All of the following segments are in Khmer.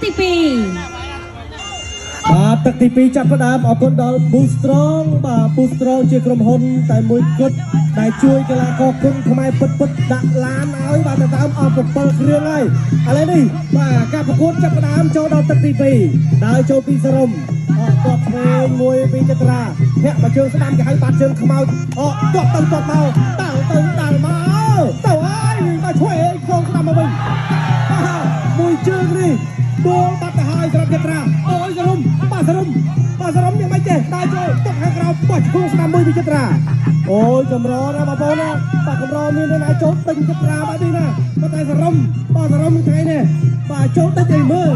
ទី2បាទទឹកទី2ចាប់ផ្ដើមអរគុណដល់ Boostrong បាទ Boostrong ជាក្រុមហ៊ុនតែមួយគត់ដែលជួយកីឡាករគុណខ្មែរពិតដាក់ឡានឲ្យបាទទៅតាមអស់7គ្រឿងហើយឥឡូវនេះបាទការប្រកួតចាប់ផ្ដើមចូលដល់ទឹកទី2ដើរចូលពីសរុំគាត់ឆ្វេងមួយពីចត្រាធាក់មកជើងស្ដាំគេហៅបាត់ជើងខ្មោចគាត់ទៅមកដើរមកទៅហើយមកឆ្វេងក្នុងស្ដាំមកវិញមួយជើងនេះដួលបាត់ទៅហើយសម្រាប់ចត្រាអូយសរុំបាទសរុំយ៉ាងម៉េចទេដើរចូលទុកខាងក្រៅបោះឈ្មោះស្ដាំមួយពីចត្រាអូយចម្រណាបងប្អូនណាបាទកម្រមាននរណាចូលទិញចត្រាបាទនេះណាប៉ុន្តែសរុំថ្ងៃនេះបាទចូលទិញឲ្យមើល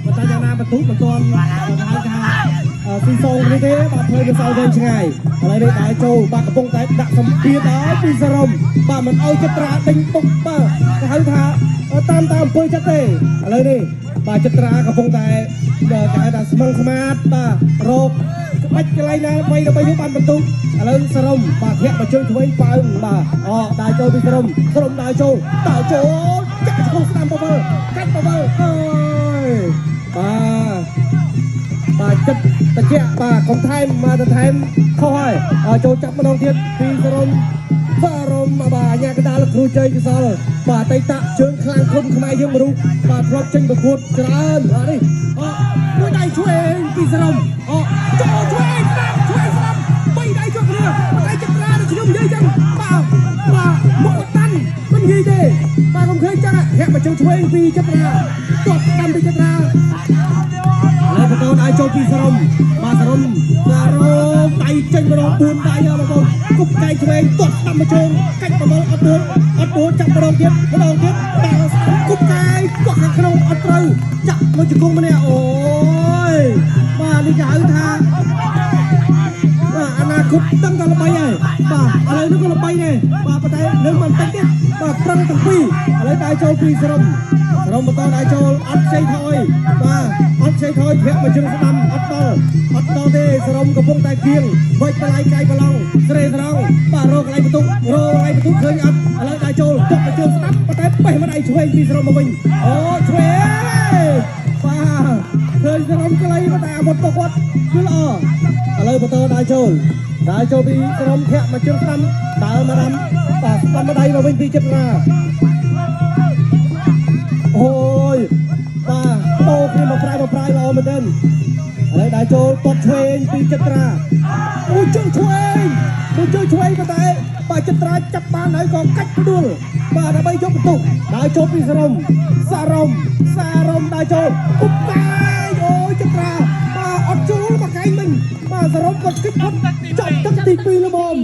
ប៉ុន្តែយ៉ាងណាបន្ទុកមិនទាន់ហៅថាស៊ីសងនេះទេបាទធ្វើវាសល់វែងឆ្ងាយឥឡូវនេះដើរចូលបាទកំពុងតែដាក់សម្ពាធដល់ពីសរុំបាទមិនអោយចត្រាដេញទុកបាទគេហៅថាតាមអំពើចិត្តទេឥឡូវនេះបាទចត្រាកំពុងតែគេហៅថាស្មឹងស្មាតបាទរោគក្បាច់កន្លែងណាដើម្បីយកបានបន្ទុកឥឡូវសរុំបាទធាក់មកជើងឆ្វេងប៉ើងបាទដើរចូលពីសរុំដើរចូលចាក់ឆ្កងស្ដាំបបលកាត់បបលអើយបាទចិត្តតិចបាទកុំថែមមកទៅថែមខុសហើយចូលចាប់ម្ដងទៀតពីសរុំបាទអាញាកដាលគ្រូជ័យកសលបាទអតីតជើងខ្លាំងគុំខ្មែរយើងមរុបាទធ្លាប់ចេញប្រកួតច្រើនបាទនេះមួយដៃឆ្វេងពីសរុំចូលឆ្វេងស្ដាំបីដៃជាប់គ្នាដៃចត្រានឹងខ្ញុំនិយាយចឹងបាទមកតាន់មិននិយាយទេបាទខ្ញុំឃើញចឹងហាក់មកជើងឆ្វេងពីចត្រាគាត់ស្ដាំពីចត្រាហើយបន្តដៃចូលពីសរុំបាទសរុំដៃចេញម្ដង4ដៃបងប្អូនគប់ដៃឆ្វេងទាត់ស្ដាំមកជើងកាច់បបលអត់ដួលចាប់ម្ដងទៀតបាទគប់ដៃគាត់ខាងក្នុងអត់ត្រូវចាក់មកជង្គង់ម្នាក់អូយបាទនេះគេហៅថាអនាគតដឹងតែល្បីហើយបាទឥឡូវនេះក៏ល្បីដែរបាទប៉ុន្តែនៅមិនតិចទៀតបាទប្រឹងទាំងពីរឥឡូវដៃចូលពីសរុំបន្តដៃចូលអត់ខ្ចីថយបាទអត់ខ្ចីថយធាក់មកជើងស្ដាំអត់ដល់ទេសរុំកំពុងតែគៀងវិចបល័យកាយប្រឡងស្រេស្រង់បាទរកកន្លែងបន្ទុកឃើញអត់ឥឡូវដៃចូលទុកមកជើងស្ដាំប៉ុន្តែបេះមកដៃឆ្វេងពីសរុំមកវិញឆ្វេងបាទឃើញសរុំខ្លីប៉ុន្តែអាវុធរបស់គាត់គឺល្អឥឡូវបន្តដៃចូលពីសរុំធាក់មកជើងស្ដាំដើរមកដាំបាទស្ដាំមកដៃមកវិញពីចិត្តណាអូយបាទតោគ្នាមកប្រាយល្អមែនទេឥឡូវដៃចូលតបឆ្វេងពីចត្រាមួយជើងឆ្វេងប៉ុន្តែបាទចត្រាចាប់បានហើយក៏កាច់ផ្ដួលបាទដើម្បីយកបន្ទុកដើរចូលពីសរុំដើរចូលគប់កាយអូយចត្រាបាទអត់ជួលមកកែងមិញបាទសរុំគាត់គិតផុតចប់ទឹកទី2ល្មម